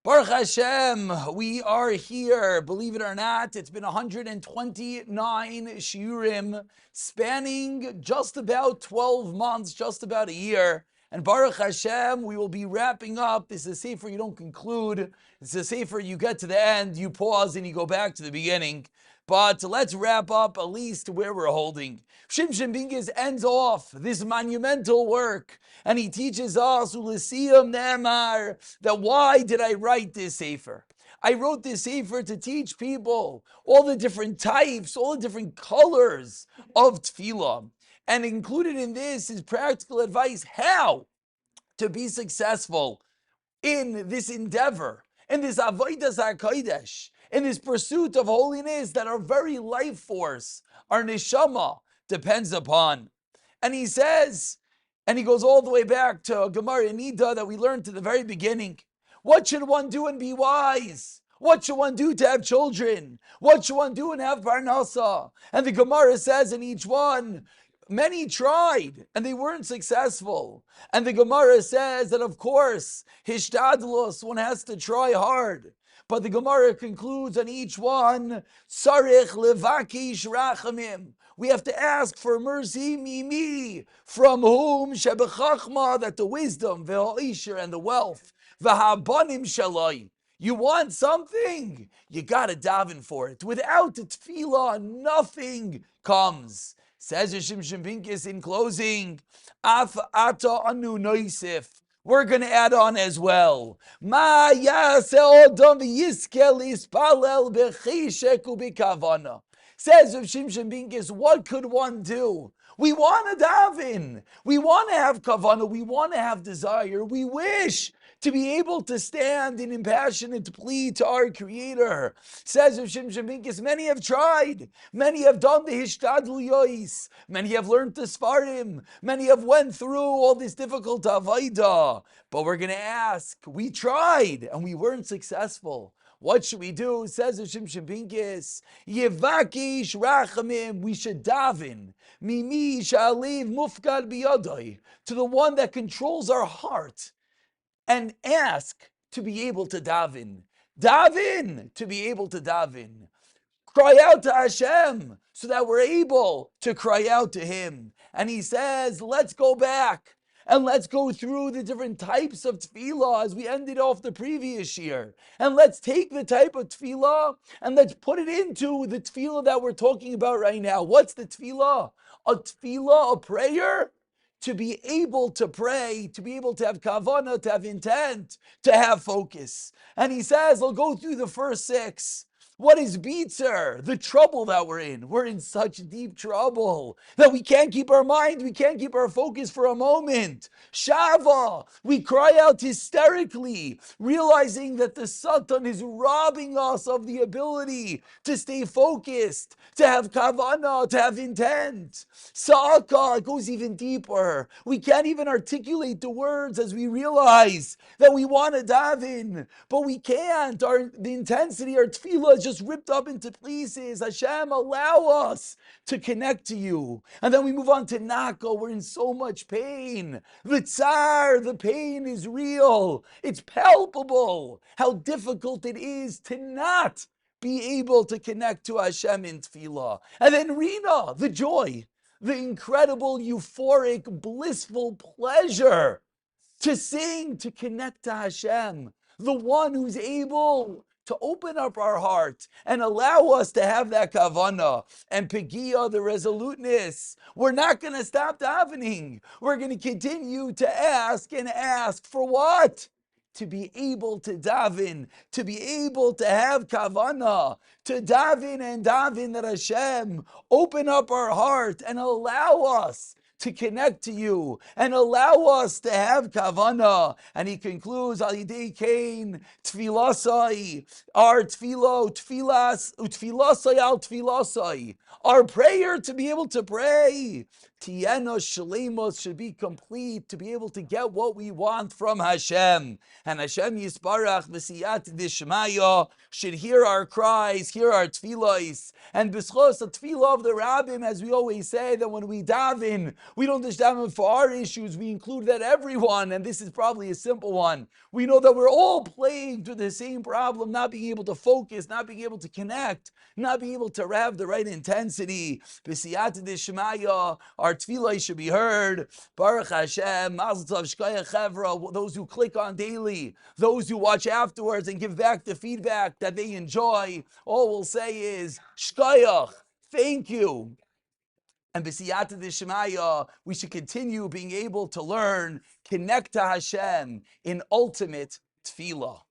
Baruch Hashem, we are here. Believe it or not, it's been 129 Shearim, spanning just about 12 months, just about a year. And Baruch Hashem, we will be wrapping up. This is a sefer you don't conclude. It's a sefer you get to the end, you pause, and you go back to the beginning. But let's wrap up at least where we're holding. Shimshon Bingus ends off this monumental work, and he teaches us, Ulisiyam Ne'emar, that why did I write this sefer? I wrote this sefer to teach people all the different types, all the different colors of tefillah. And included in this is practical advice how to be successful in this endeavor, in this avodas hakodesh, in this pursuit of holiness that our very life force, our neshama, depends upon. And he says, and he goes all the way back to Gemara Nida that we learned to the very beginning. What should one do and be wise? What should one do to have children? What should one do and have parnasa? And the Gemara says in each one, many tried and they weren't successful. And the Gemara says that, of course, hishtadlus, one has to try hard. But the Gemara concludes on each one, Sarich levakish rachamim. We have to ask for mercy, mimi, from whom shebechachma, that the wisdom, v'ha'isher, and the wealth, v'habanim shalai. You want something, you gotta daven for it. Without the tefillah, nothing comes. Says Shimshon Binkus in closing, Af ata anu noisif. We're going to add on as well. Ma yaseh odam v'yiskel ispalel b'chishek u'b'kavana. Says Shimshon Binkus, what could one do? We want to daven. We want to have kavana. We want to have desire. We wish to be able to stand in impassionate plea to our Creator. Says of Shimshon Binkus, many have tried. Many have done the hishtadluyos. Many have learned the Svarim. Many have went through all this difficult avodah. But we're going to ask, we tried and we weren't successful. What should we do? Says the Shimshon Binkus, Yevakish rachamim, we should daven. Mimi sha'alev mufkad biyadai, to the one that controls our heart, and ask to be able to daven. Daven to be able to daven. Cry out to Hashem so that we're able to cry out to Him. And he says, let's go back and let's go through the different types of tefillah as we ended off the previous year. And let's take the type of tefillah and let's put it into the tefillah that we're talking about right now. What's the tefillah? A tefillah, a prayer, to be able to pray, to be able to have kavanah, to have intent, to have focus. And he says, I'll go through the first 6. What is Beitzer? The trouble that we're in. We're in such deep trouble that we can't keep our mind, we can't keep our focus for a moment. Shava, we cry out hysterically, realizing that the Satan is robbing us of the ability to stay focused, to have kavanah, to have intent. Sa'aka, it goes even deeper. We can't even articulate the words as we realize that we want to daven, but we can't. The intensity, our tefillah is just ripped up into pieces. Hashem, allow us to connect to you. And then we move on to Nako. We're in so much pain. The tsar, the pain is real. It's palpable. How difficult it is to not be able to connect to Hashem in tefillah. And then Rina, the joy, the incredible, euphoric, blissful pleasure to sing, to connect to Hashem, the one who's able to open up our heart and allow us to have that kavanah and pegia, the resoluteness. We're not going to stop davening. We're going to continue to ask and ask for what? To be able to daven, to be able to have kavanah, to daven and daven that Hashem open up our heart and allow us to connect to you and allow us to have kavanah. And he concludes, Al Yidei Kain, Tfilasai, our tefillah, tfilas, utfilasai al tfilasai, our prayer to be able to pray, Tiena Shalemos should be complete to be able to get what we want from Hashem. And Hashem Yisbarach V'siyat Dishmaya should hear our cries, hear our tefillos. And b'schos the tefillah of the Rabbim, as we always say, that when we daven, we don't just daven for our issues, we include that everyone, and this is probably a simple one. We know that we're all plagued with the same problem, not being able to focus, not being able to connect, not being able to have the right intensity. B'siyat Dishmaya, our tefillah should be heard. Baruch Hashem, Mazel Tov, Shkoyach Chevra, those who click on daily, those who watch afterwards and give back the feedback that they enjoy, all we'll say is, Shkoyach, thank you. And b'siyata d'shemaya, we should continue being able to learn, connect to Hashem in ultimate tefillah.